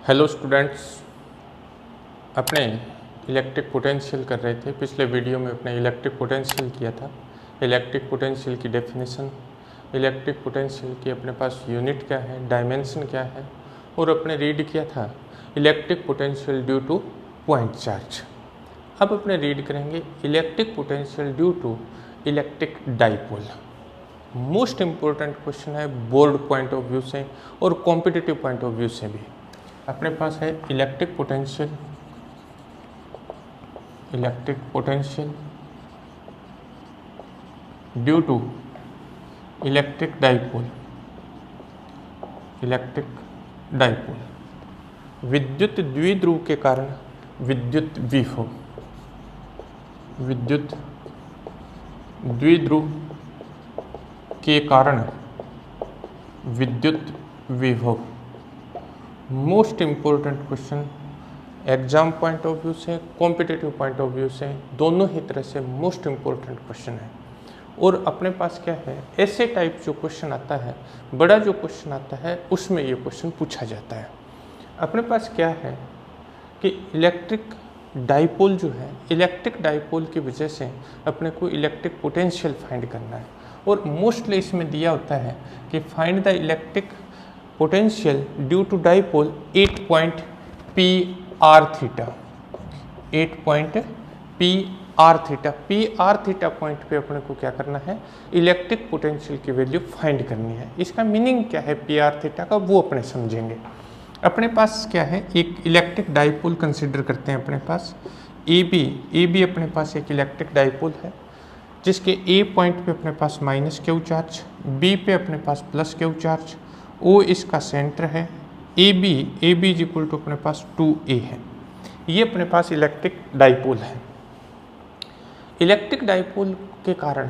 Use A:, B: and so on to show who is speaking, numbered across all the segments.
A: Hello students, अपने electric potential कर रहे थे। पिछले वीडियो में अपने इलेक्ट्रिक पोटेंशियल किया था। इलेक्ट्रिक पोटेंशियल की डेफिनेशन, इलेक्ट्रिक पोटेंशियल की अपने पास यूनिट क्या है, डायमेंशन क्या है, और अपने रीड किया था electric potential due to point charge. अब अपने रीड करेंगे electric potential due to electric dipole. Most important question है बोर्ड पॉइंट ऑफ व्यू से और कॉम्पिटिटिव पॉइंट ऑफ व्यू से भी। अपने पास है electric potential due to electric dipole. विद्युत द्विध्रुव के कारण विद्युत विभव, विद्युत द्विध्रुव के कारण विद्युत विभव। Most important question exam point of view से, कॉम्पिटिटिव पॉइंट ऑफ व्यू से, दोनों ही तरह से मोस्ट इम्पोर्टेंट क्वेश्चन है। और अपने पास क्या है, ऐसे टाइप जो क्वेश्चन आता है, बड़ा जो क्वेश्चन आता है उसमें ये क्वेश्चन पूछा जाता है। अपने पास क्या है कि इलेक्ट्रिक डाइपोल जो है, इलेक्ट्रिक डाइपोल की वजह से अपने को इलेक्ट्रिक पोटेंशियल फाइंड करना है। और मोस्टली इसमें दिया होता है कि find the electric potential due to dipole 8 point P r theta. 8 point P r theta, P r theta point पे अपने को क्या करना है, इलेक्ट्रिक पोटेंशियल की वैल्यू फाइंड करनी है। इसका मीनिंग क्या है पी आर थीटा का, वो अपने समझेंगे। अपने पास क्या है, एक इलेक्ट्रिक डाइपोल कंसिडर करते हैं। अपने पास ए बी अपने पास एक इलेक्ट्रिक डाइपोल है जिसके ए पॉइंट पे अपने पास माइनस क्यू चार्ज, बी पे अपने पास प्लस क्यू चार्ज, ओ इसका सेंटर है, A B is equal to अपने पास 2a है। ये अपने पास इलेक्ट्रिक डाइपोल है। इलेक्ट्रिक डाइपोल के कारण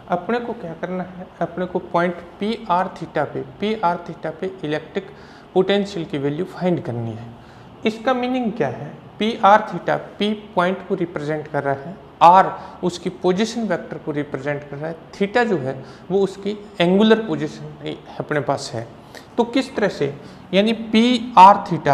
A: अपने को क्या करना है, अपने को पॉइंट पी आर थीटा पे इलेक्ट्रिक पोटेंशियल की वैल्यू फाइंड करनी है। इसका मीनिंग क्या है, P r theta, P point को रिप्रेजेंट कर रहा है, आर उसकी पोजीशन वेक्टर को रिप्रेजेंट कर रहा है, थीटा जो है वो उसकी एंगुलर पोजीशन अपने पास है। तो किस तरह से, यानी पी आर थीटा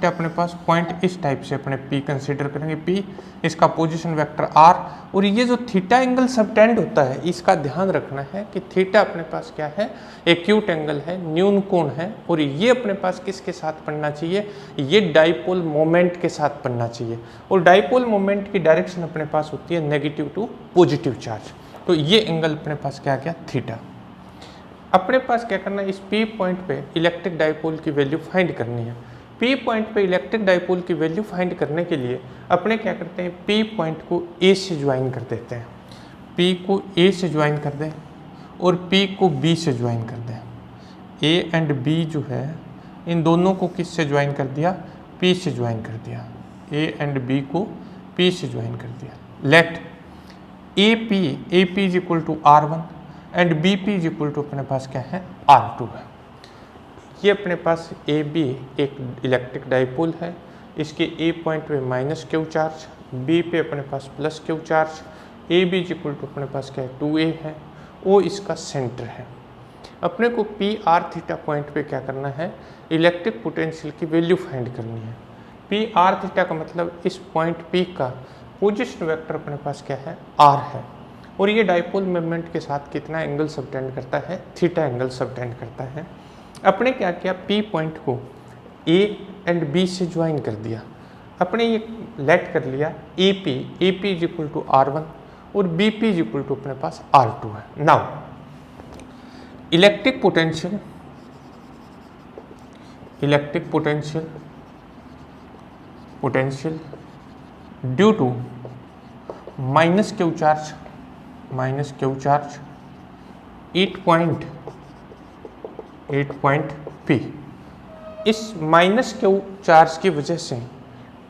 A: अपने पास पॉइंट इस टाइप से अपने पी कंसीडर करेंगे, पी इसका पोजीशन वेक्टर आर, और ये जो थीटा एंगल सबटेंड होता है इसका ध्यान रखना है कि थीटा अपने पास क्या है, एक्यूट एंगल है, न्यून कोण है, और ये अपने पास किसके साथ पढ़ना चाहिए, ये डाइपोल मोमेंट के साथ पढ़ना चाहिए। और डाइपोल मोमेंट की डायरेक्शन अपने पास होती है नेगेटिव टू पॉजिटिव चार्ज। तो ये एंगल अपने पास क्या क्या, थीटा। अपने पास क्या करना है, इस पी पॉइंट पे इलेक्ट्रिक डाइपोल की वैल्यू फाइंड करनी है। पी पॉइंट पे इलेक्ट्रिक डाइपोल की वैल्यू फाइंड करने के लिए अपने क्या करते हैं, पी पॉइंट को ए से ज्वाइन कर देते हैं। पी को ए से ज्वाइन कर दें और पी को बी से ज्वाइन कर दें। ए एंड बी जो है, इन दोनों को किस से ज्वाइन कर दिया, पी से ज्वाइन कर दिया। ए एंड बी को पी से ज्वाइन कर दिया। Let A P is equal to R1 and B P is equal to अपने पास क्या है, R2 है। ये अपने पास ए बी एक इलेक्ट्रिक डाइपोल है, इसके ए पॉइंट पे माइनस क्यू चार्ज, बी पे अपने पास plus Q charge, A B is equal to अपने पास क्या है, 2a है, ओ इसका सेंटर है। अपने को पी आर थीटा पॉइंट पे क्या करना है, इलेक्ट्रिक पोटेंशियल की वैल्यू फाइंड करनी है। पी आर थीटा का मतलब इस पॉइंट पी का पोजिशन वेक्टर अपने पास क्या है, आर है, और ये डाइपोल मोमेंट के साथ कितना एंगल सबटेंड करता है, थीटा एंगल सबटेंड करता है। अपने क्या किया, पी पॉइंट को ए एंड बी से ज्वाइन कर दिया। अपने ये लेट कर लिया A P is equal to R1 और B P is equal to अपने पास R2 है। Now electric potential due to minus Q charge 8 point P। इस माइनस क्यू चार्ज की वजह से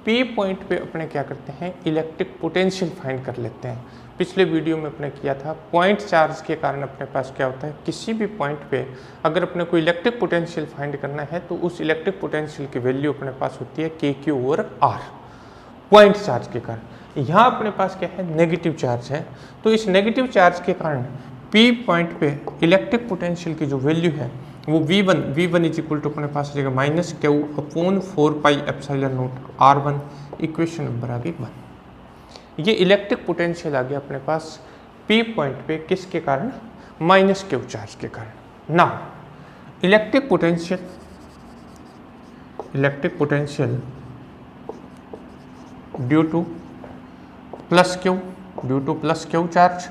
A: P पॉइंट पे अपने क्या करते हैं, इलेक्ट्रिक पोटेंशियल फाइंड कर लेते हैं। पिछले वीडियो में अपने किया था, पॉइंट चार्ज के कारण अपने पास क्या होता है, किसी भी पॉइंट पे अगर अपने को इलेक्ट्रिक पोटेंशियल फाइंड करना है तो उस इलेक्ट्रिक पोटेंशियल की वैल्यू अपने पास होती है KQ और R, पॉइंट चार्ज के कारण। यहाँ अपने पास क्या है, नेगेटिव चार्ज है, तो इस नेगेटिव चार्ज के कारण P पॉइंट पे इलेक्ट्रिक पोटेंशियल की जो वैल्यू है वो V1 इज इक्वल टू अपने पास आ जाएगा minus Q upon 4πε0r1, equation number आ गई 1। ये इलेक्ट्रिक पोटेंशियल आ गया अपने पास P पॉइंट पे, किसके कारण? माइनस क्यू चार्ज के कारण। ना electric potential due two plus Q charge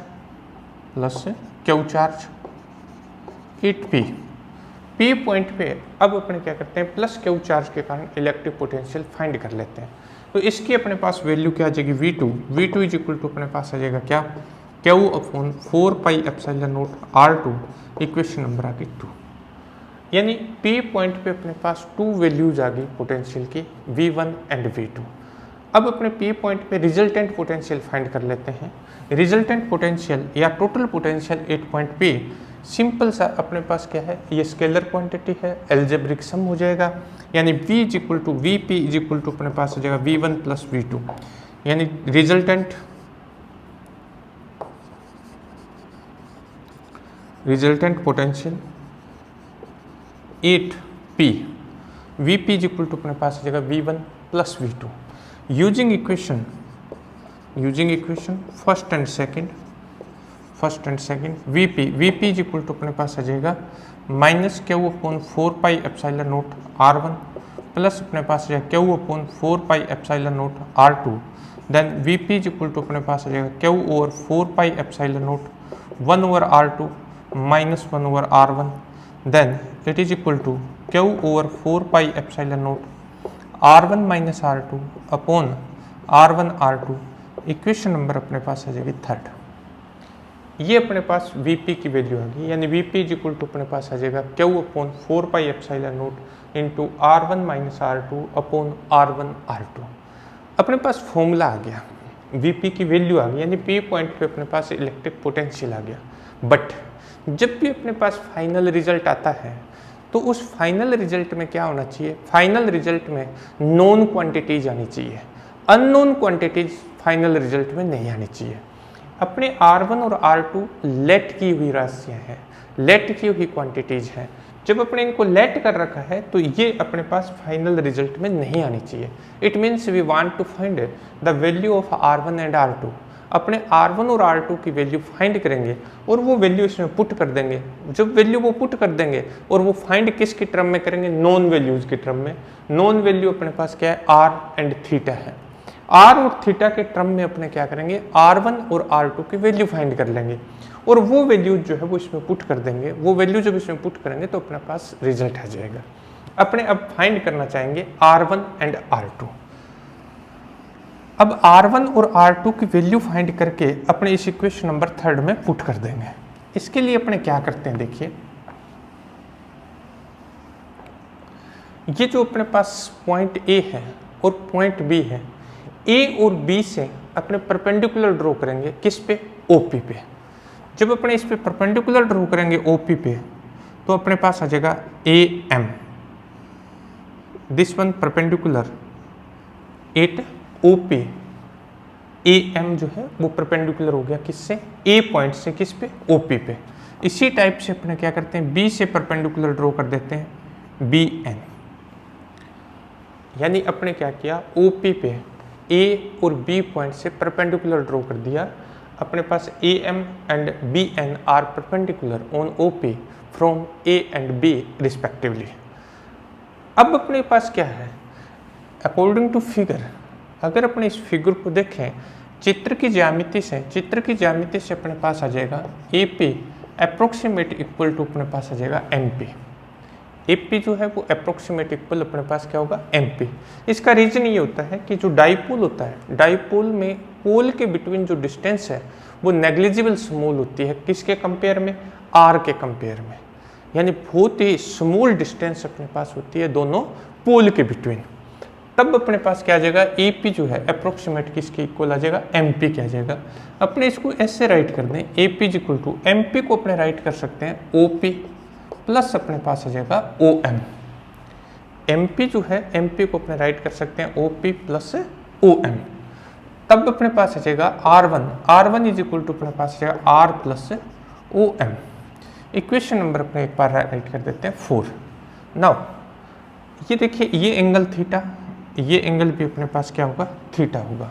A: it P point पे। अब अपने क्या करते हैं, प्लस क्यू चार्ज के कारण इलेक्ट्रिक पोटेंशियल फाइंड कर लेते हैं। तो इसकी अपने पास वैल्यू क्या आ जाएगी V2 इज इक्वल टू अपने पास आ जाएगा क्या, Q upon 4πε0r2, equation number आ गई 2। यानी P पॉइंट पे अपने पास 2 वैल्यूज आ गई पोटेंशियल की, V1 एंड V2। अब अपने P पॉइंट पे रिजल्टेंट पोटेंशियल फाइंड कर लेते हैं। रिजल्टेंट पोटेंशियल या total potential at point P simple सा अपने पास क्या है, ये स्केलर क्वांटिटी है, एल्जेब्रिक सम हो जाएगा। यानी V is equal to Vp is equal to अपने पास हो जाएगा V1 प्लस V2। यानी resultant potential 8P, Vp is equal to अपने पास हो जाएगा V1 plus V2। Using equation first and second Vp is equal to अपने पास आ जाएगा minus Q upon 4πε0r1 plus अपने पास आ जाएगा Q upon 4πε0r2। Then Vp is equal to अपने पास आ जाएगा Q over 4πε0 1 over r2 minus 1 over r1। Then it is equal to Q over 4πε0 r1 minus r2 upon r1 r2, equation number अपने पास आ जाएगी 3rd। ये अपने पास Vp की वैल्यू आ गई। यानी Vp इज इक्वल टू अपने पास आ जाएगा Q upon 4πε0 into r1 minus r2 upon r1 r2। अपने पास फॉर्मूला आ गया, Vp की वैल्यू आ गई, यानी P पॉइंट पे अपने पास इलेक्ट्रिक पोटेंशियल आ गया। बट जब भी अपने पास फाइनल रिजल्ट आता है तो उस फाइनल रिजल्ट में क्या होना चाहिए, फाइनल रिजल्ट में नॉन क्वांटिटीज आनी चाहिए, अननोन क्वांटिटीज फाइनल रिजल्ट में नहीं आनी चाहिए। अपने R1 और R2 लेट की हुई राशियां हैं, लेट की हुई क्वांटिटीज हैं। जब अपने इनको लेट कर रखा है तो ये अपने पास फाइनल रिजल्ट में नहीं आनी चाहिए। It means we want to find the value of R1 and R2। अपने R1 और R2 की वैल्यू फाइंड करेंगे और वो वैल्यू इसमें पुट कर देंगे। जब वैल्यू वो पुट कर देंगे और वो फाइंड किसकी टर्म में करेंगे, नॉन वैल्यूज की टर्म में। नॉन वैल्यू अपने पास क्या है, R एंड थीटा है। R और थीटा के टर्म में अपने क्या करेंगे, R1 और R2 की वैल्यू फाइंड कर लेंगे और वो वैल्यू जो है वो इसमें पुट कर देंगे। वो वैल्यू जब इसमें पुट करेंगे तो अपने पास रिजल्ट आ जाएगा। अपने अब फाइंड करना चाहेंगे R1 एंड R2। अब R1 और R2 की वैल्यू फाइंड करके अपने इस इक्वेशन नंबर 3rd में पुट कर देंगे। इसके लिए अपने क्या करते हैं, देखिए ये जो अपने पास पॉइंट A है और पॉइंट B है, A और B से अपने परपेंडिकुलर ड्रॉ करेंगे, किस पे, OP पे। जब अपने इस पे परपेंडिकुलर ड्रॉ करेंगे OP पे तो अपने पास आ जाएगा AM, this one perpendicular eight OP। AM जो है वो परपेंडिकुलर हो गया किससे, A पॉइंट से, किस पे, OP पे। इसी टाइप से अपने क्या करते हैं, B से परपेंडिकुलर ड्रॉ कर देते हैं BN। यानी अपने क्या किया, OP पे A और B पॉइंट से परपेंडिकुलर ड्रॉ कर दिया। अपने पास AM and BN are perpendicular on OP from A and B respectively. अब अपने पास क्या है, अकॉर्डिंग टू फिगर, अगर अपने इस फिगर को देखें चित्र की ज्यामिति से अपने पास आ जाएगा AP अप्रोक्सीमेट इक्वल टू अपने पास आ जाएगा MP। AP जो है वो अप्रोक्सीमेट इक्वल अपने पास क्या होगा, MP। इसका रीजन ये होता है कि जो डाइपोल होता है, डाइपोल में पोल के बिटवीन जो डिस्टेंस है वो नेग्लिजिबल स्मॉल होती है, किसके कंपेयर में, R के कंपेयर में। यानी बहुत ही स्मॉल डिस्टेंस अपने पास होती है दोनों पोल के बिटवीन। तब अपने पास क्या आ जाएगा, AP जो है अप्रोक्सीमेट किसके इक्वल आ जाएगा, MP क्या आ जाएगा। अपने इसको ऐसे राइट कर दें, AP is equal to MP को अपने राइट कर सकते हैं OP प्लस अपने पास आ जाएगा OM। MP जो है MP को अपने राइट कर सकते हैं OP प्लस OM। तब अपने पास आ जाएगा R1 इज इक्वल टू अपने पास आ जाएगा R plus OM। Equation number अपने एक बार राइट कर देते हैं 4। नाउ ये देखिए, ये एंगल थीटा, ये एंगल भी अपने पास क्या होगा, थीटा होगा।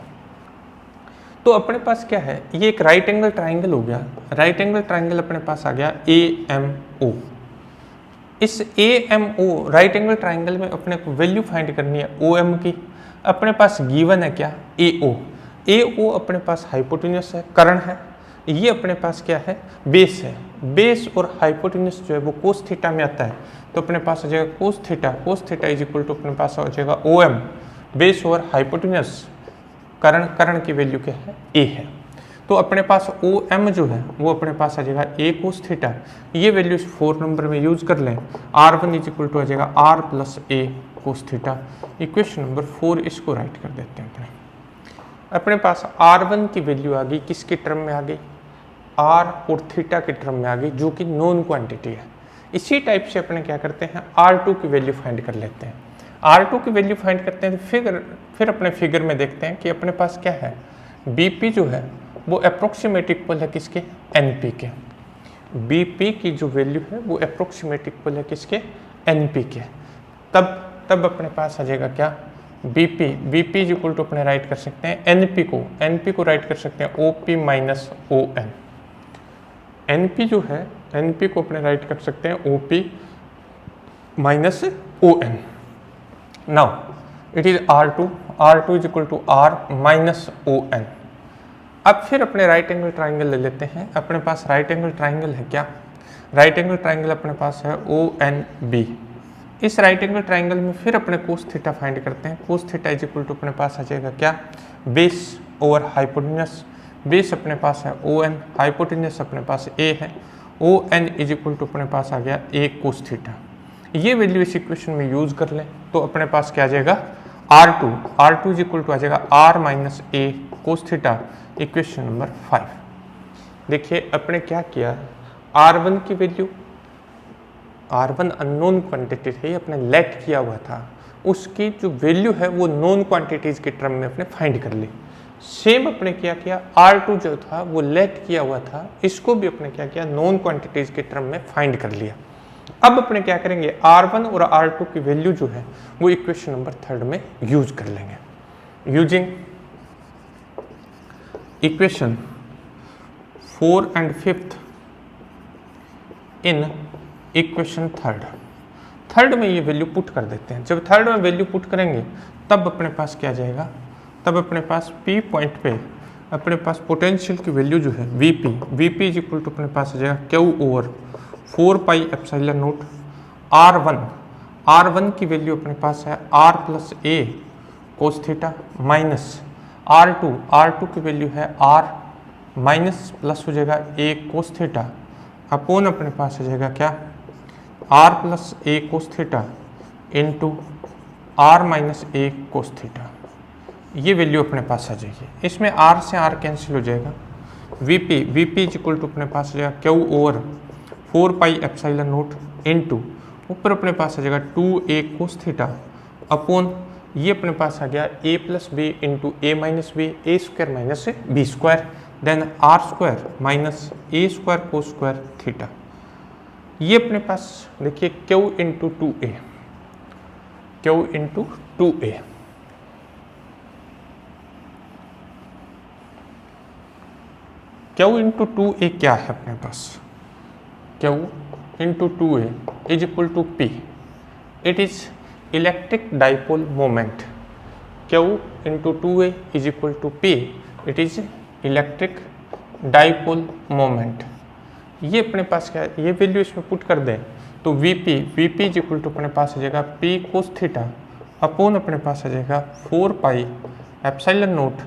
A: तो अपने पास क्या है, ये एक राइट एंगल ट्राइंगल हो गया। राइट एंगल ट्राइंगल अपने पास आ गया AMO। इस AMO राइट एंगल ट्राइंगल में अपने को वैल्यू फाइंड करनी है OM की। अपने पास गिवन है क्या, AO। AO अपने पास हाइपोटेन्यूस है, कर्ण है। ये अपने पास क्या है, बेस है। बेस और हाइपोटेन्यूस जो है वो कोस थीटा में आता है, तो अपने पास आ जाएगा cos theta. Cos theta is equal to अपने पास आ जाएगा OM, बेस और हाइपोटेन्यूस, कर्ण की वैल्यू क्या है, A है। तो अपने पास OM जो है वो अपने पास आ जाएगा A कोस थीटा। ये वैल्यू 4 नंबर में यूज कर लें। R1 इज इक्वल टू आ जाएगा R plus A cos theta. Equation number 4 इसको राइट कर देते हैं। अपने पास R1 की वैल्यू आ गई, किसके टर्म में आ गई, R और थीटा के टर्म में आ गई, जो कि नॉन क्वांटिटी है। इसी टाइप से अपने क्या करते हैं, R2 की वैल्यू फाइंड कर लेते हैं। R2 की वैल्यू फाइंड करते हैं तो फिर अपने फिगर में देखते हैं कि अपने पास क्या है, BP जो है वो अप्रोक्सीमेट इक्वल है किसके, NP के। BP की जो वैल्यू है वो अप्रोक्सीमेट इक्वल है किसके, NP के। तब अपने पास आ जाएगा क्या, BP इज इक्वल टू अपने राइट कर सकते हैं NP को राइट कर सकते हैं OP माइनस ON। NP जो है, NP को अपने राइट कर सकते हैं OP minus ON। Now it is R2 is equal to R minus ON। अब फिर अपने राइट एंगल ट्राइंगल ले लेते हैं। अपने पास राइट एंगल ट्राइंगल है क्या, राइट एंगल ट्राइंगल अपने पास है ONB। इस राइट एंगल ट्राइंगल में फिर अपने कोस थीटा फाइंड करते हैं। Cos theta is equal to अपने पास आ जाएगा क्या, बेस ओवर हाइपोटेन्यूस। बेस अपने पास है ON, हाइपोटेन्यूस अपने पास A है। ON इज इक्वल टू अपने पास आ गया A कोस थीटा। ये वैल्यू इस इक्वेशन में यूज कर लें तो अपने पास क्या आ जाएगा, R2 इज इक्वल टू आ जाएगा R minus A cos theta. Equation number 5। देखिए अपने क्या किया, R1 की वैल्यू, R1 अननोन क्वांटिटी है, अपने लेट किया हुआ था, उसकी जो वैल्यू है वो नॉन क्वांटिटीज के टर्म में अपने फाइंड कर ली। सेम अपने क्या किया, R2 जो था वो लेट किया हुआ था, इसको भी अपने क्या किया, नॉन क्वांटिटीज के टर्म में फाइंड कर लिया। अब अपने क्या करेंगे, R1 और R2 की वैल्यू जो है वो इक्वेशन नंबर 3 में यूज कर लेंगे। Using equation 4 and 5 in equation 3 में ये वैल्यू पुट कर देते हैं। जब 3 में वैल्यू पुट करेंगे तब अपने पास क्या जाएगा, तब अपने पास P पॉइंट पे अपने पास पोटेंशियल की वैल्यू जो है VP इज इक्वल टू अपने पास आ जाएगा Q over 4 pi epsilon note R1 की वैल्यू अपने पास है R plus A cos theta minus R2 की वैल्यू है R माइनस प्लस हो जाएगा A कोस थीटा अपोन अपने पास आ जाएगा क्या, R plus A cos theta into R minus A cos theta. ये वैल्यू अपने पास आ जाएगी। इसमें R से R कैंसिल हो जाएगा। VP इज इक्वल टू अपने पास आ जाएगा Q over 4 pi epsilon note into ऊपर अपने पास आ जाएगा 2A कोस थीटा अपॉन ये अपने पास आ गया A plus B into A minus B, A square minus B square, then R square minus A square cos square theta. ये अपने पास देखिए Q into 2A, Q into 2A। Q into 2A क्या है अपने पास, Q into 2A is equal to P। It is electric dipole moment. Q into 2A is equal to P। It is electric dipole moment. ये अपने पास क्या है, ये वैल्यू इसमें पुट कर दें तो VP इज इक्वल टू अपने पास आ जाएगा P कोस थीटा अपोन अपने पास आ जाएगा 4 pi epsilon note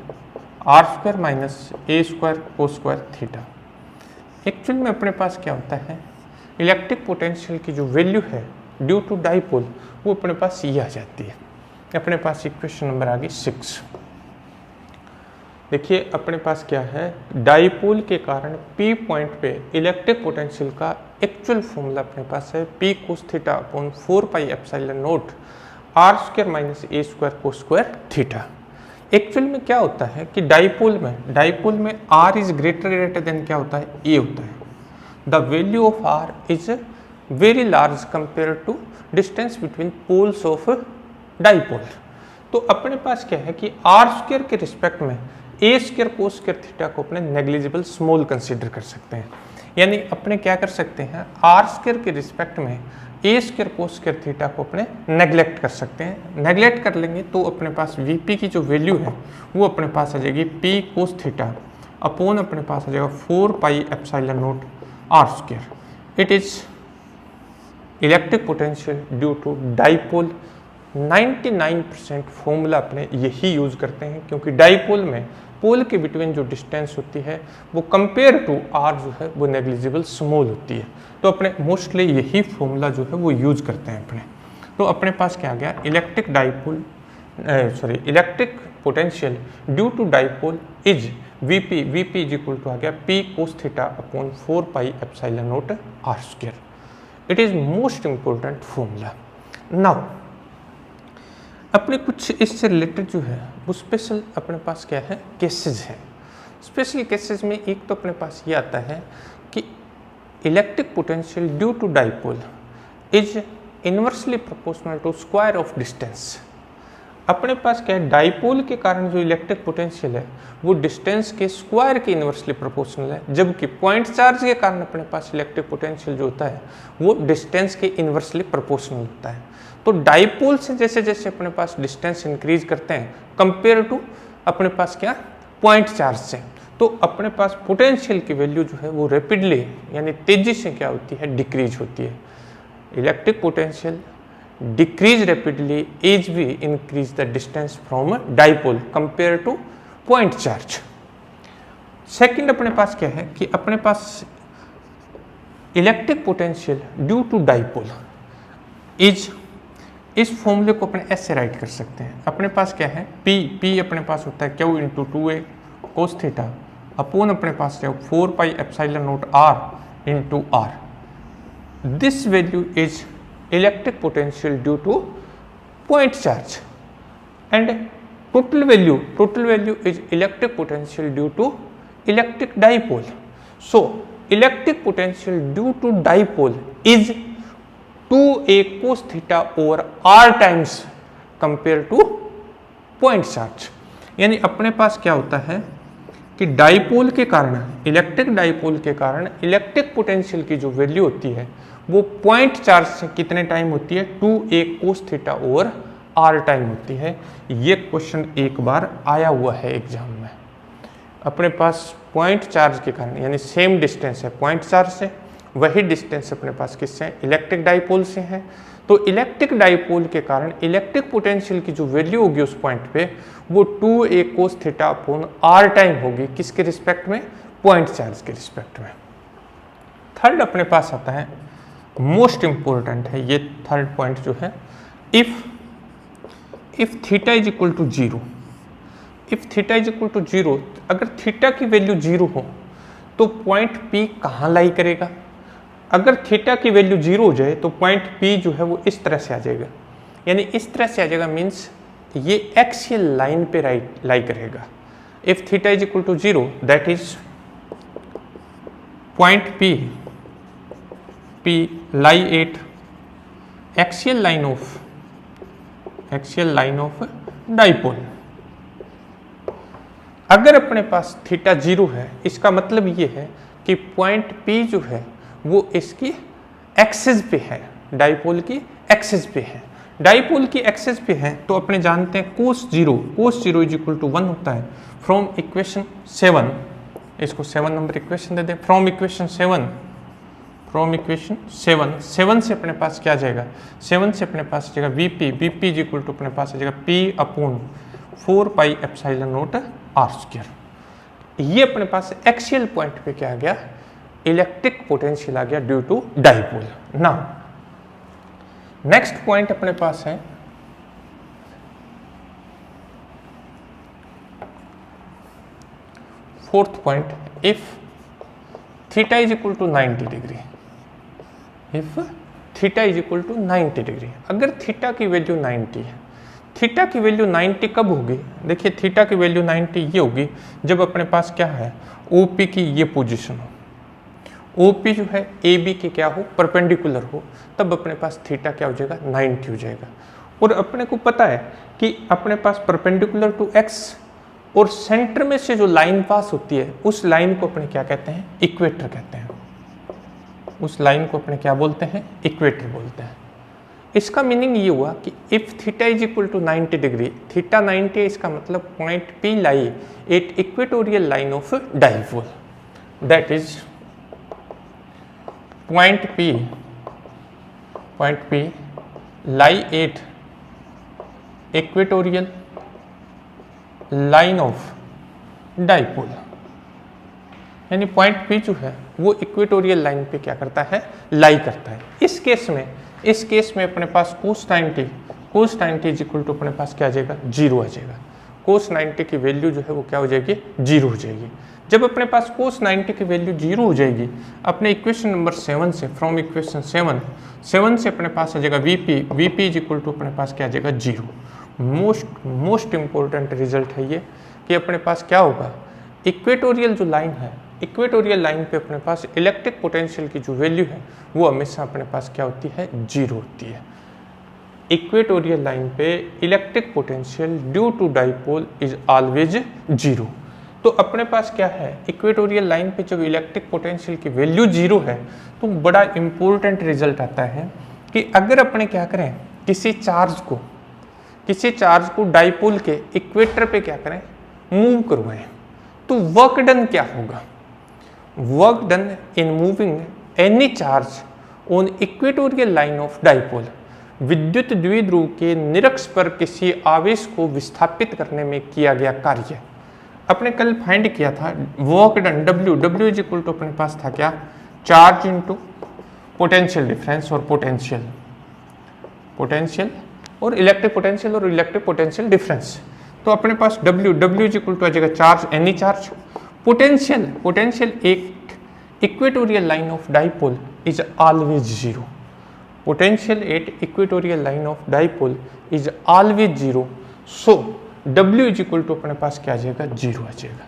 A: R square minus A square cos square theta. Actual में अपने पास क्या होता है, इलेक्ट्रिक पोटेंशियल की जो वैल्यू है ड्यू टू डाइपोल वो अपने पास ये आ जाती है। अपने पास इक्वेशन नंबर आ गई 6। देखिए अपने पास क्या है, डाइपोल के कारण P पॉइंट पे इलेक्ट्रिक पोटेंशियल का एक्चुअल फॉर्मूला अपने पास है P cos theta upon 4 pi epsilon note R square minus A square cos square theta. Actual में क्या होता है कि डाइपोल में R इज ग्रेटर देन क्या होता है, A होता है। The value of R is very large compare to distance between poles of dipole. तो अपने पास क्या है कि आर स्क्वायर के रिस्पेक्ट में ए स्क्वायर कोस स्क्वायर थीटा को अपने नेग्लिजिबल स्मॉल कंसीडर कर सकते हैं। यानी अपने क्या कर सकते हैं, आर स्क्वायर के रिस्पेक्ट में ए स्क्वायर कोस स्क्वायर थीटा को अपने नेग्लेक्ट कर सकते हैं। नेग्लेक्ट कर लेंगे तो अपने पास वीपी की जो वैल्यू है वो अपने पास आ जाएगी पी कोस थीटा अपॉन अपने पास आ जाएगा 4 pi epsilon not R square. It is electric potential due to dipole. 99% formula अपने यही यूज करते हैं, क्योंकि डाइपोल में पोल के बिटवीन जो डिस्टेंस होती है वो कंपेयर टू आर जो है वो नेग्लिजिबल स्मॉल होती है। तो अपने मोस्टली यही फॉर्मूला जो है वो यूज करते हैं अपने। तो अपने पास क्या आ गया, electric dipole electric potential due to dipole is VP is equal to आ गया P cos theta upon 4 pi epsilon not R square. It is most important formula. Now अपने कुछ इससे रिलेटेड जो है वो स्पेशल अपने पास क्या है, केसेस हैं। स्पेशल केसेस में एक तो अपने पास ये आता है कि electric potential due to dipole is inversely proportional to square of distance. अपने पास क्या है, डाइपोल के कारण जो इलेक्ट्रिक पोटेंशियल है वो डिस्टेंस के स्क्वायर के इनवर्सली प्रोपोर्शनल है, जबकि पॉइंट चार्ज के कारण अपने पास इलेक्ट्रिक पोटेंशियल जो होता है वो डिस्टेंस के इनवर्सली प्रोपोर्शनल होता है। तो डाइपोल से जैसे जैसे अपने पास डिस्टेंस इंक्रीज करते हैं कंपेयर टू अपने पास क्या पॉइंट चार्ज से, तो अपने पास पोटेंशियल की वैल्यू जो है वो रैपिडली यानी तेजी से क्या होती है, डिक्रीज होती है। Electric potential decrease rapidly as we increase the distance from dipole compare to point charge. Second अपने पास क्या है कि अपने पास electric potential due to dipole is, इस फॉर्मूले को अपने ऐसे राइट कर सकते हैं। अपने पास क्या है, पी अपने पास होता है Q into 2a cos theta upon अपने पास 4 pi epsilon not R into R. This value is electric potential due to point charge and total value is electric potential due to electric dipole. So electric potential due to dipole is 2a cos theta over r times compare to point charge. यानी अपने पास क्या होता है कि dipole के कारण, electric dipole के कारण इलेक्ट्रिक पोटेंशियल की जो वैल्यू होती है वो पॉइंट चार्ज से कितने टाइम होती है, 2a cos theta over r time होती है। ये क्वेश्चन एक बार आया हुआ है एग्जाम में। अपने पास पॉइंट चार्ज के कारण यानी सेम डिस्टेंस है पॉइंट चार्ज से, वही डिस्टेंस अपने पास किससे है, इलेक्ट्रिक डाइपोल से है। तो इलेक्ट्रिक डाइपोल के कारण इलेक्ट्रिक पोटेंशियल की जो वैल्यू होगी उस पॉइंट पे वो 2a cos theta upon r time होगी, किसके रिस्पेक्ट में, पॉइंट चार्ज के रिस्पेक्ट में। थर्ड अपने पास आता है, मोस्ट इंपॉर्टेंट है ये थर्ड पॉइंट जो है, if theta is equal to 0, if theta is equal to 0, अगर थीटा की वैल्यू 0 हो तो पॉइंट P कहाँ लाई करेगा। अगर थीटा की वैल्यू 0 हो जाए तो पॉइंट P जो है वो इस तरह से आ जाएगा, यानी इस तरह से आ जाएगा, मीन्स ये एक्सियल लाइन पे लाई करेगा। If theta is equal to 0 that is point P lie at axial line of dipole. अगर अपने पास थीटा 0 है, इसका मतलब ये है कि पॉइंट P जो है वो इसकी एक्सिस पे है, डाइपोल की एक्सिस पे है। डाइपोल की एक्सिस पे है तो अपने जानते हैं कोस 0 इज इक्वल टू 1 होता है। फ्रॉम इक्वेशन 7, इसको 7 नंबर इक्वेशन दे दें। फ्रॉम इक्वेशन 7 से अपने पास क्या आ जाएगा, 7 से अपने पास आ जाएगा वीपी इज इक्वल टू अपने पास आ जाएगा P upon 4 pi epsilon not R square. ये अपने पास एक्सियल पॉइंट पे क्या आ गया, इलेक्ट्रिक पोटेंशियल आ गया due to dipole. Now next point अपने पास है fourth point, if theta is equal to 90 degree, if theta is equal to 90 degree, अगर थीटा की वैल्यू 90 है, थीटा की वैल्यू 90 कब होगी, देखिए थीटा की वैल्यू 90 ये होगी जब अपने पास क्या है, OP की ये पोजीशन हो, OP जो है AB के क्या हो, परपेंडिकुलर हो, तब अपने पास थीटा क्या हो जाएगा, 90 हो जाएगा। और अपने को पता है कि अपने पास परपेंडिकुलर टू x और सेंटर में से जो लाइन पास होती है उस लाइन को अपने क्या कहते हैं, इक्वेटर कहते हैं। उस लाइन को अपने क्या बोलते हैं, इक्वेटर बोलते हैं। इसका मीनिंग ये हुआ कि if theta is equal to 90 degree, theta 90 है, इसका मतलब point P lie at equatorial line of dipole, that is point P lie at equatorial line of dipole, यानी पॉइंट P जो है वो इक्वेटोरियल लाइन पे क्या करता है, लाई करता है। इस केस में अपने पास cos 90 इज इक्वल टू अपने पास क्या आ जाएगा, 0 आ जाएगा। cos 90 की वैल्यू जो है वो क्या हो जाएगी, 0 हो जाएगी। जब अपने पास cos 90 की वैल्यू 0 हो जाएगी, अपने इक्वेशन नंबर 7 से, फ्रॉम इक्वेशन 7 से अपने पास आ जाएगा Vp इज इक्वल टू अपने पास क्या आ जाएगा, 0। मोस्ट इंपॉर्टेंट रिजल्ट है ये कि अपने पास क्या होगा, इक्वेटोरियल जो लाइन है, इक्वेटोरियल लाइन पे अपने पास इलेक्ट्रिक पोटेंशियल की जो वैल्यू है वो हमेशा अपने पास क्या होती है, 0 होती है। इक्वेटोरियल लाइन पे electric potential due to dipole is always 0। तो अपने पास क्या है, इक्वेटोरियल लाइन पे जब इलेक्ट्रिक पोटेंशियल की वैल्यू 0 है तो बड़ा इंपॉर्टेंट रिजल्ट आता है कि अगर अपने क्या करें, किसी चार्ज को डाइपोल के इक्वेटर पे क्या करें, मूव करवाएं, तो वर्क डन क्या होगा, work done in moving any charge on equatorial line of dipole, विद्युत द्विध्रुव के निरक्ष पर किसी आवेश को विस्थापित करने में किया गया कार्य। अपने कल फाइंड किया था work done W is equal to अपने पास था क्या, चार्ज इनटू पोटेंशियल डिफरेंस और पोटेंशियल और इलेक्ट्रिक पोटेंशियल डिफरेंस। तो अपने पास W इज इक्वल टू आ जाएगा charge, any charge, potential at equatorial line of dipole is always 0, potential at equatorial line of dipole is always 0। So W is equal to अपने पास क्या आ जाएगा, 0 आ जाएगा।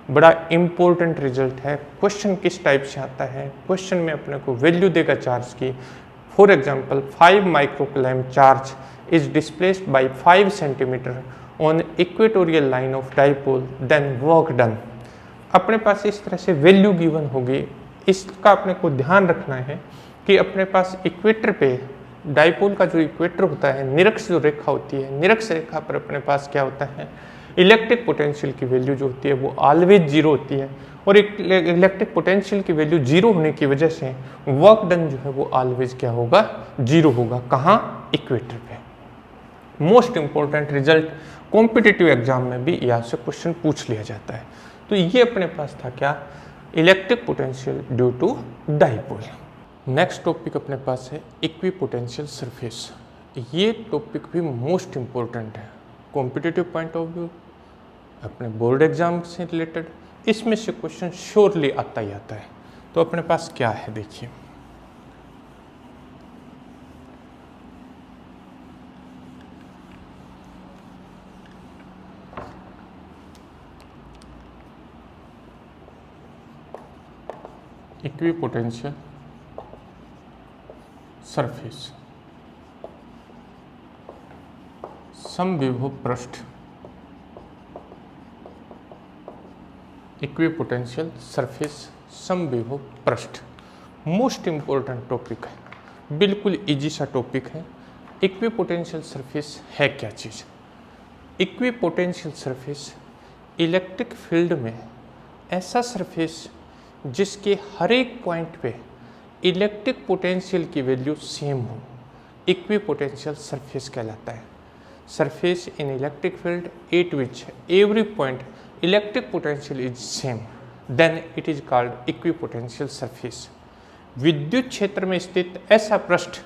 A: बड़ा इंपॉर्टेंट रिजल्ट है। क्वेश्चन किस टाइप से आता है, क्वेश्चन में अपने को वैल्यू देगा चार्ज की। For example 5 microcoulomb charge is displaced by 5 centimetre on equatorial line of dipole, then work done. अपने पास इस तरह से वैल्यू गिवन होगी। इसका अपने को ध्यान रखना है कि अपने पास इक्वेटर पे डाइपोल का जो इक्वेटर होता है, निरक्ष जो रेखा होती है, निरक्ष रेखा पर अपने पास क्या होता है, इलेक्ट्रिक पोटेंशियल की वैल्यू जो होती है वो ऑलवेज 0 होती है। और इलेक्ट्रिक पोटेंशियल की वैल्यू 0 होने की वजह से वर्क डन जो है वो ऑलवेज क्या होगा, 0 होगा। कहाँ, इक्वेटर पे। Most important result, competitive exam में भी यहाँ से क्वेश्चन पूछ लिया जाता है। तो ये अपने पास था क्या, electric potential due to dipole. Next topic अपने पास है इक्विपोटेंशियल सरफेस। ये टॉपिक भी मोस्ट इम्पोर्टेंट है कॉम्पिटिटिव पॉइंट ऑफ व्यू, अपने बोर्ड एग्जाम से रिलेटेड। इसमें से क्वेश्चन श्योरली आता ही आता है। तो अपने पास क्या है देखिए, इक्विपोटेंशियल सरफेस, समविभव पृष्ठ, इक्विपोटेंशियल सरफेस, समविभव पृष्ठ। मोस्ट इंपॉर्टेंट टॉपिक है, बिल्कुल इजी सा टॉपिक है। इक्विपोटेंशियल सरफेस है क्या चीज़? इक्विपोटेंशियल सरफेस इलेक्ट्रिक फील्ड में ऐसा सरफेस जिसके हर एक पॉइंट पे इलेक्ट्रिक पोटेंशियल की वैल्यू सेम हो, इक्विपोटेंशियल सरफेस कहलाता है। Surface in electric field at which every point electric potential is same, then it is called equipotential surface. विद्युत क्षेत्र में स्थित ऐसा पृष्ठ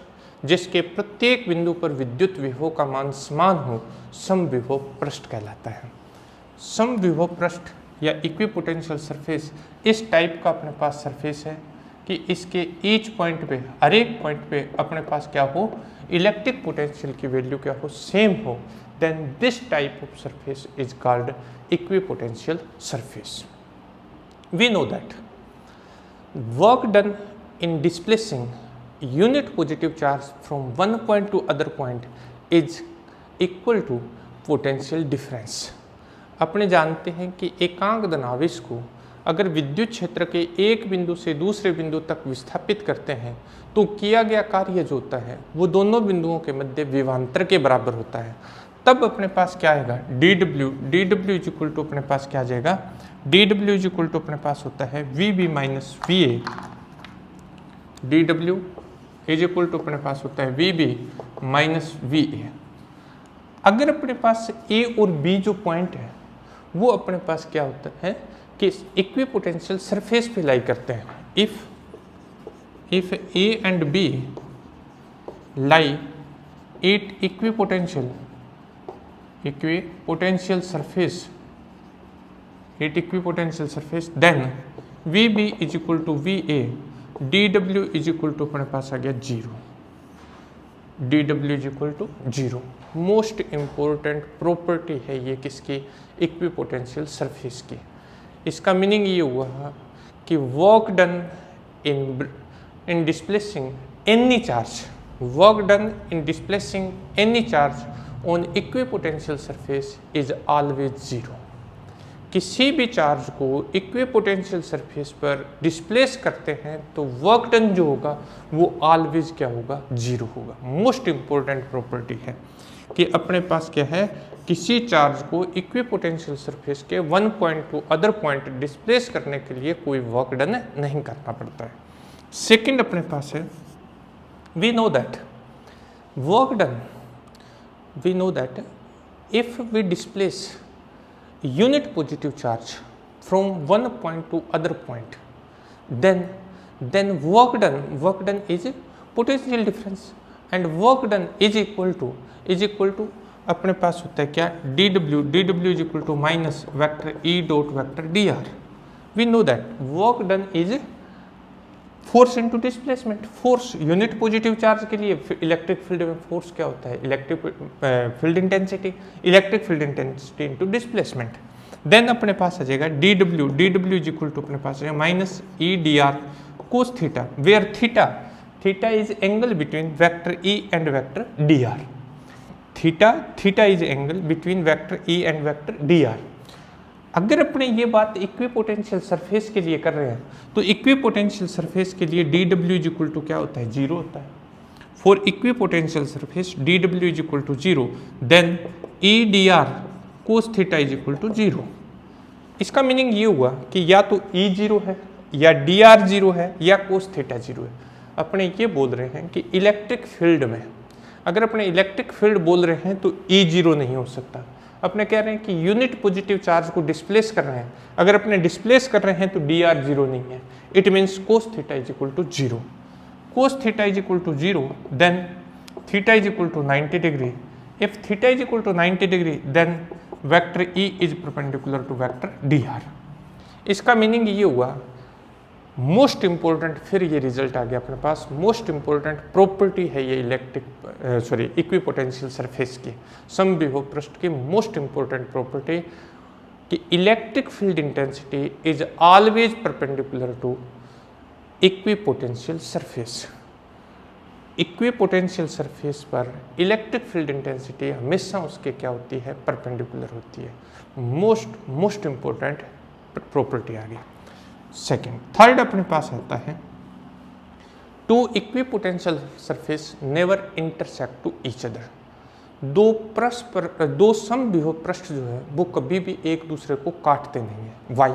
A: जिसके प्रत्येक बिंदु पर विद्युत विभव का मान समान हो, समविभव पृष्ठ कहलाता है। समविभव पृष्ठ या इक्विपोटेंशियल सरफेस इस टाइप का अपने पास सरफेस है कि इसके ईच पॉइंट पे, हर एक पॉइंट पे अपने पास क्या हो, इलेक्ट्रिक पोटेंशियल की वैल्यू क्या हो, सेम हो, then this type of surface is called equipotential surface. We know that work done in displacing unit positive charge from one point to other point is equal to potential difference. अपने जानते हैं कि एकांक धनावेश को अगर विद्युत क्षेत्र के एक बिंदु से दूसरे बिंदु तक विस्थापित करते हैं तो किया गया कार्य जो होता है वो दोनों बिंदुओं के मध्य विभवांतर के बराबर होता है। तब अपने पास क्या आएगा, D W is equal to अपने पास क्या आ जाएगा, D W is equal to अपने पास होता है V B minus V A. D W is equal to अपने पास होता है V B minus V A. अगर अपने पास ए और बी जो पॉइंट है वो अपने पास क्या होता है कि इक्विपोटेंशियल सरफेस पे लाई करते हैं। If A and B lie at equipotential surface then V B is equal to V A, D W is equal to अपने पास आ गया 0। D W is equal to 0 most important property है ये किसकी, इक्विपोटेंशियल सरफेस की। इसका meaning ये हुआ कि work done in displacing any charge, work done in displacing any charge on equipotential surface is always 0। किसी भी चार्ज को इक्विपोटेंशियल सरफेस पर डिस्प्लेस करते हैं तो वर्क डन जो होगा वो ऑलवेज क्या होगा, 0 होगा। मोस्ट इंपॉर्टेंट प्रॉपर्टी है कि अपने पास क्या है, किसी चार्ज को इक्विपोटेंशियल सरफेस के one point to other point displace करने के लिए कोई वर्क डन नहीं करना पड़ता है। सेकंड अपने पास है, we know that work done, we know that if we displace unit positive charge from one point to other point, then work done is potential difference and work done is equal to अपने पास होता है क्या, dw is equal to minus vector E dot vector dr। we know that work done is force into displacement. Force unit positive charge के लिए electric field में force क्या होता है, electric field intensity into displacement. Then अपने पास आ जाएगा D W is equal to अपने पास है minus E D R cos theta, where theta is angle between vector E and vector D R. Theta is angle between vector E and vector D R. अगर अपने ये बात equipotential surface के लिए कर रहे हैं तो इक्विपोटेंशियल सरफेस के लिए D W is equal to क्या होता है, 0 होता है। For equipotential surface D W is equal to 0 then E D R cos theta is equal to 0। इसका मीनिंग ये हुआ कि या तो ई 0 है या डी आर 0 है या कोस थीटा 0 है। अपने ये बोल रहे हैं कि इलेक्ट्रिक फील्ड में अगर अपने इलेक्ट्रिक फील्ड बोल रहे हैं तो ई 0 नहीं हो सकता। अपने कह रहे हैं कि यूनिट पॉजिटिव चार्ज को डिस्प्लेस कर रहे हैं, अगर अपने डिस्प्लेस कर रहे हैं तो डी आर 0 नहीं है। It means cos theta is equal to 0। Cos theta is equal to 0 then theta is equal to 90 degree. If theta is equal to 90 degree then vector E is perpendicular to vector D R. इसका meaning ये हुआ, most important फिर ये result आ गया अपने पास, most important property है ये equipotential surface की, समविभव पृष्ठ की मोस्ट इंपॉर्टेंट प्रॉपर्टी कि electric field intensity is always perpendicular to equipotential surface. Equipotential surface पर इलेक्ट्रिक फील्ड इंटेंसिटी हमेशा उसके क्या होती है, परपेंडिकुलर होती है। मोस्ट इंपॉर्टेंट प्रॉपर्टी आ गई। सेकेंड, थर्ड अपने पास आता है two equipotential surface never intersect to each other. दो समविभव पृष्ठ जो है वो कभी भी एक दूसरे को काटते नहीं है। वाई?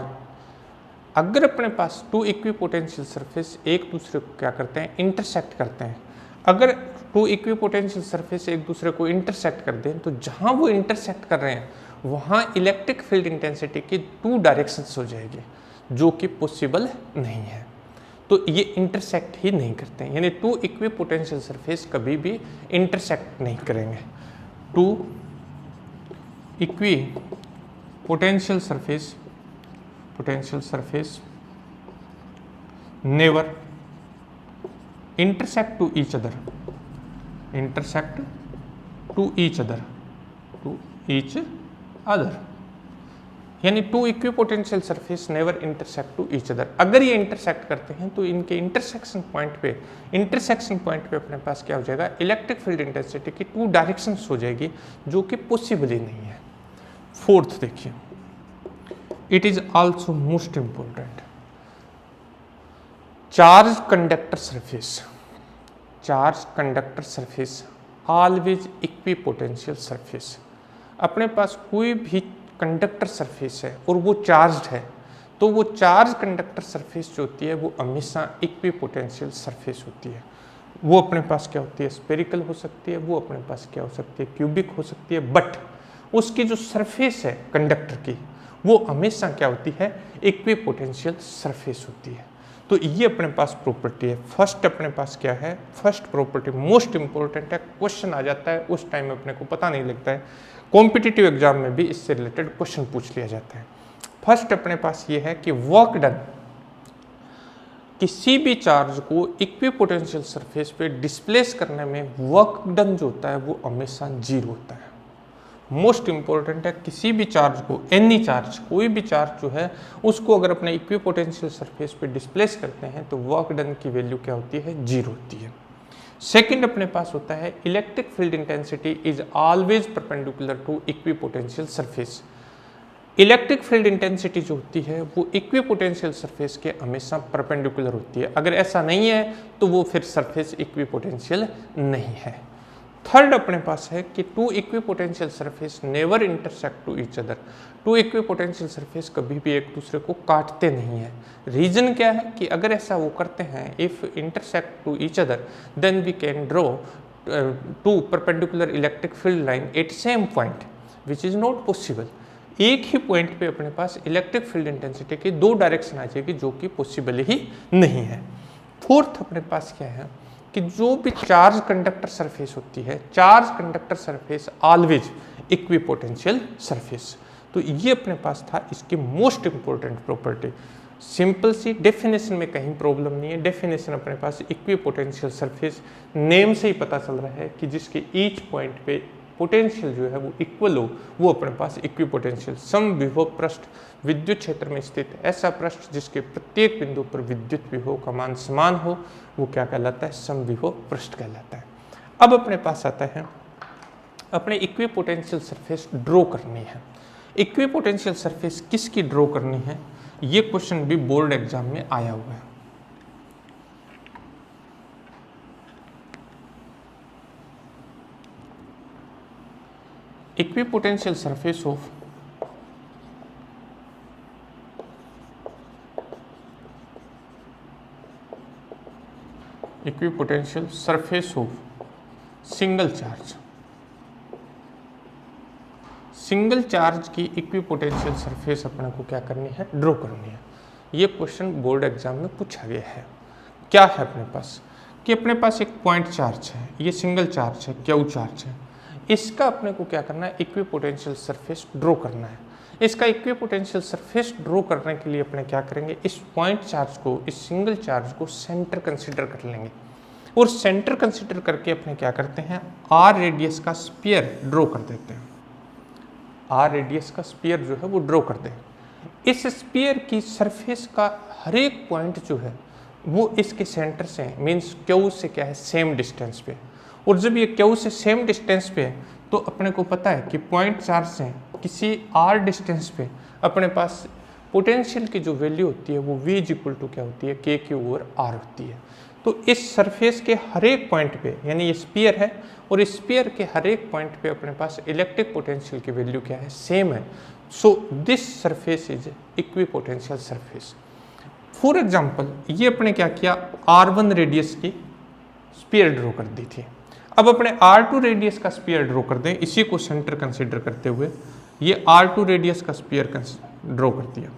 A: अगर अपने पास टू इक्विपोटेंशियल सरफेस एक दूसरे को क्या करते हैं, इंटरसेक्ट करते हैं। अगर टू इक्विपोटेंशियल सरफेस एक दूसरे को इंटरसेक्ट कर दें तो जहां वो इंटरसेक्ट कर रहे हैं वहां इलेक्ट्रिक फील्ड इंटेंसिटी की 2 डायरेक्शंस हो जाएगी, जो कि पॉसिबल नहीं है। तो ये इंटरसेक्ट ही नहीं करते हैं, यानी टू इक्विपोटेंशियल सरफेस कभी भी इंटरसेक्ट नहीं करेंगे। Two equipotential surface never intersect to each other यानी two equipotential surface never intersect to each other. अगर ये इंटरसेक्ट करते हैं तो इनके इंटरसेक्शन पॉइंट पे अपने पास क्या हो जाएगा, इलेक्ट्रिक फील्ड इंटेंसिटी की टू डायरेक्शंस हो जाएगी, जो कि पॉसिबल ही नहीं है। फोर्थ देखिए, it is also most important, charge conductor surface always equipotential surface. अपने पास कोई भी कंडक्टर सरफेस है और वो चार्ज्ड है, तो वो चार्ज कंडक्टर सरफेस जो होती है वो हमेशा इक्विपोटेंशियल सरफेस होती है। वो अपने पास क्या होती है, स्फेरिकल हो सकती है, वो अपने पास क्या हो सकती है, क्यूबिक हो सकती है, बट उसकी जो सरफेस है कंडक्टर की वो हमेशा क्या होती है, इक्विपोटेंशियल सरफेस होती है। तो ये अपने पास प्रॉपर्टी है। फर्स्ट अपने पास क्या है, फर्स्ट प्रॉपर्टी मोस्ट इंपॉर्टेंट है, क्वेश्चन आ जाता है उस टाइम में अपने को पता नहीं लगता है, कॉम्पिटिटिव एग्जाम में भी इससे रिलेटेड क्वेश्चन पूछ लिया जाता है। फर्स्ट अपने पास ये है कि वर्क डन, किसी भी चार्ज को इक्विपोटेंशियल सरफेस पे डिस्प्लेस करने में वर्क डन जो होता है वो हमेशा जीरो होता है। मोस्ट इंपॉर्टेंट है, किसी भी चार्ज को, एनी चार्ज, कोई भी चार्ज जो है उसको अगर अपने इक्विपोटेंशियल सरफेस पे डिस्प्लेस करते हैं तो वर्क डन की वैल्यू क्या होती है, जीरो होती है। सेकंड अपने पास होता है electric field intensity is always perpendicular to equipotential surface. Electric field intensity जो होती है वो इक्विपोटेंशियल सरफेस के हमेशा परपेंडिकुलर होती है। अगर ऐसा नहीं है तो वो फिर सरफेस इक्विपोटेंशियल नहीं है। थर्ड अपने पास है कि two equipotential surface never intersect to each other. Two equipotential surface कभी भी एक दूसरे को काटते नहीं है। रीजन क्या है कि अगर ऐसा वो करते हैं, if intersect to each other then we can draw two perpendicular electric field line at same point which is not possible. एक ही पॉइंट पे अपने पास इलेक्ट्रिक फील्ड इंटेंसिटी की दो डायरेक्शन आ जाएगी, जो कि पॉसिबल ही नहीं है। फोर्थ अपने पास क्या है कि जो भी चार्ज कंडक्टर सरफेस होती है, charge conductor surface always equipotential surface. तो ये अपने पास था इसकी मोस्ट इंपॉर्टेंट प्रॉपर्टी। सिंपल सी डेफिनेशन में कहीं प्रॉब्लम नहीं है। डेफिनेशन अपने पास इक्विपोटेंशियल सरफेस, नेम से ही पता चल रहा है कि जिसके ईच पॉइंट पे पोटेंशियल जो है वो इक्वल हो, वो अपने पास इक्विपोटेंशियल। समविभव पृष्ठ, विद्युत क्षेत्र में स्थित ऐसा पृष्ठ जिसके प्रत्येक बिंदु पर विद्युत विभव का मान समान हो, वो क्या कहलाता है, समविभव पृष्ठ कहलाता है। अब अपने पास आता है अपने इक्विपोटेंशियल सरफेस ड्रॉ करनी है। इक्विपोटेंशियल सरफेस किसकी ड्रॉ करनी है, ये क्वेश्चन भी बोर्ड एग्जाम में आया हुआ है। Equipotential surface of equipotential surface of single charge. Single charge की इक्विपोटेंशियल सरफेस अपने को क्या करनी है, ड्रॉ करनी है। ये क्वेश्चन बोर्ड एग्जाम में पूछा गया है। क्या है अपने पास कि अपने पास एक पॉइंट चार्ज है, ये सिंगल चार्ज है, क्यू चार्ज है। इसका अपने को क्या करना है, इक्विपोटेंशियल सरफेस ड्रॉ करना है। इसका इक्विपोटेंशियल सरफेस ड्रॉ करने के लिए अपने क्या करेंगे, इस पॉइंट चार्ज को, इस सिंगल चार्ज को सेंटर कंसीडर कर लेंगे और सेंटर कंसीडर करके अपने क्या करते हैं, आर रेडियस का स्फीयर ड्रॉ कर देते हैं। आर रेडियस का स्फीयर जो है वो ड्रॉ कर दें। इस स्फीयर की सरफेस का हर एक पॉइंट जो है वो इसके सेंटर से, मीन्स क्यू से क्या है, सेम डिस्टेंस पे। और जब ये क्यू से सेम डिस्टेंस पे है तो अपने को पता है कि पॉइंट चार्ज से किसी आर डिस्टेंस पे अपने पास पोटेंशियल की जो वैल्यू होती है वो v इज इक्वल टू क्या होती है, के क्यू ओवर आर होती है। तो इस सरफेस के हर एक पॉइंट पे, यानी ये स्फीयर है और इस स्फीयर के हर एक पॉइंट पे अपने पास इलेक्ट्रिक पोटेंशियल की वैल्यू क्या है, सेम है। So this surface is equipotential surface. For example ये अपने क्या किया, R1 रेडियस की स्फीयर ड्रॉ कर दी थी। अब अपने R2 रेडियस का स्फीयर ड्रॉ कर दें, इसी को सेंटर कंसीडर करते हुए ये R2 रेडियस का स्फीयर ड्रॉ कर दिया।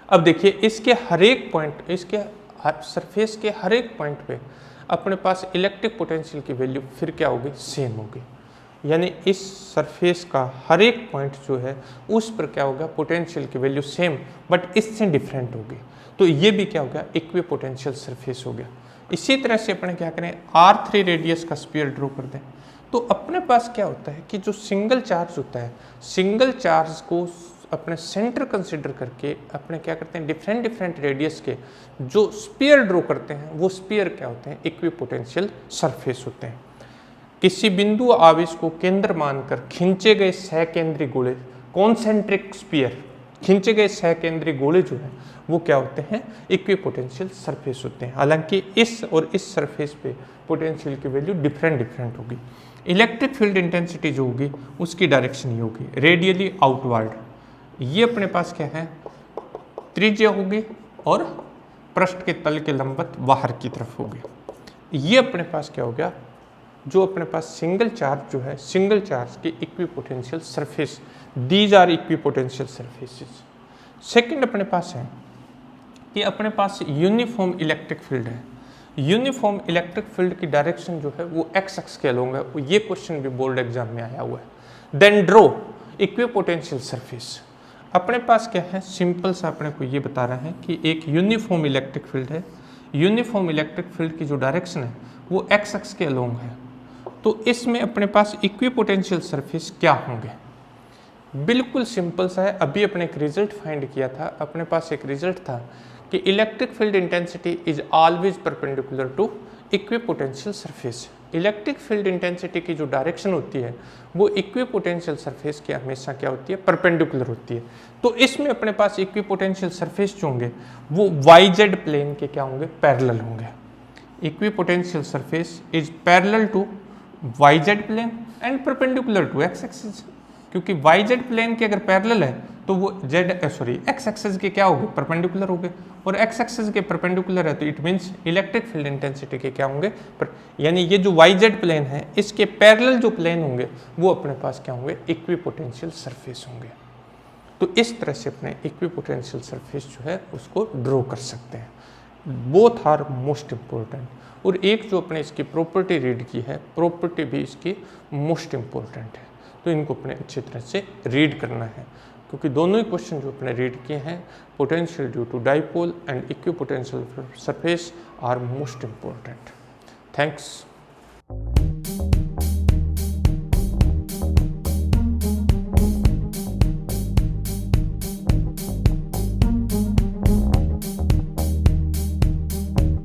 A: अब देखिए इसके हर एक पॉइंट, इसके सरफेस के हर एक पॉइंट पे अपने पास इलेक्ट्रिक पोटेंशियल की वैल्यू फिर क्या होगी, सेम होगी। यानी इस सरफेस का हर एक पॉइंट जो है उस पर क्या होगा, पोटेंशियल की वैल्यू सेम बट इससे डिफरेंट होगी। तो ये भी क्या हो गया, इक्विपोटेंशियल सरफेस हो गया। इसी तरह से अपने क्या करें, R3 रेडियस का स्फीयर ड्रॉ कर दें। तो अपने पास क्या होता है कि जो सिंगल चार्ज होता है, सिंगल चार्ज को अपने सेंटर कंसिडर करके अपने क्या करते हैं, डिफरेंट डिफरेंट रेडियस के जो स्फीयर ड्रॉ करते हैं, वो स्फीयर क्या होते हैं, इक्विपोटेंशियल सरफेस होते हैं। किसी बिंदु आवेश को केंद्र मानकर खींचे गए सहकेंद्री गोले, कॉन्सेंट्रिक स्फीयर, खींचे गए सहकेंद्री गोले जो है वो क्या होते हैं, इक्विपोटेंशियल सरफेस होते हैं। हालांकि इस और इस सरफेस पे पोटेंशियल की वैल्यू डिफरेंट डिफरेंट होगी। इलेक्ट्रिक फील्ड इंटेंसिटी जो होगी उसकी डायरेक्शन ये होगी, रेडियली आउटवर्ड। ये अपने पास क्या है, त्रिज्या होगी और पृष्ठ के तल के लंबवत बाहर की तरफ होगी। ये अपने पास क्या हो गया, जो अपने पास सिंगल चार्ज जो है, सिंगल चार्ज की equipotential surface, these are equipotential surfaces. Second अपने पास है कि अपने पास यूनिफॉर्म इलेक्ट्रिक फील्ड है। यूनिफॉर्म इलेक्ट्रिक फील्ड की डायरेक्शन जो है वो एक्स एक्स के अलोंग है। ये क्वेश्चन भी बोर्ड एग्जाम में आया हुआ है। Then draw equipotential surface. अपने पास क्या है, सिंपल सा अपने को ये बता रहा है कि एक यूनिफॉर्म इलेक्ट्रिक फील्ड है। यूनिफॉर्म इलेक्ट्रिक फील्ड की जो डायरेक्शन है वो एक्स एक्स के अलोंग है। तो इसमें अपने पास इक्विपोटेंशियल सरफेस क्या होंगे, बिल्कुल सिंपल सा है। अभी अपने एक रिजल्ट फाइंड किया था, अपने पास एक रिजल्ट था कि electric field intensity is always perpendicular to equipotential surface. Electric field intensity की जो डायरेक्शन होती है वो इक्विपोटेंशियल सरफेस की हमेशा क्या होती है, परपेंडिकुलर होती है। तो इसमें अपने पास इक्विपोटेंशियल सरफेस जो होंगे वो वाई जेड प्लेन के क्या होंगे, पैरेलल होंगे। Equipotential surface is parallel to Y Z plane and perpendicular to X axis, क्योंकि वाई जेड प्लेन के अगर पैरेलल है तो वो एक्स एक्सिस के क्या हो गए, परपेंडिकुलर हो गए। और एक्स एक्सिस के परपेंडिकुलर है तो it means electric field intensity के क्या होंगे, यानी ये जो वाई जेड प्लेन है इसके पैरेलल जो प्लेन होंगे वो अपने पास क्या होंगे, इक्विपोटेंशियल सरफेस होंगे। तो इस तरह से अपने इक्विपोटेंशियल सरफेस जो है उसको ड्रॉ कर सकते हैं। Both are most important. और एक जो अपने इसकी प्रॉपर्टी रीड की है, प्रॉपर्टी भी इसकी मोस्ट इम्पोर्टेंट है। तो इनको अपने अच्छी तरह से रीड करना है, क्योंकि दोनों ही क्वेश्चन जो अपने रीड किए हैं, potential due to dipole and equipotential surface are most important. Thanks.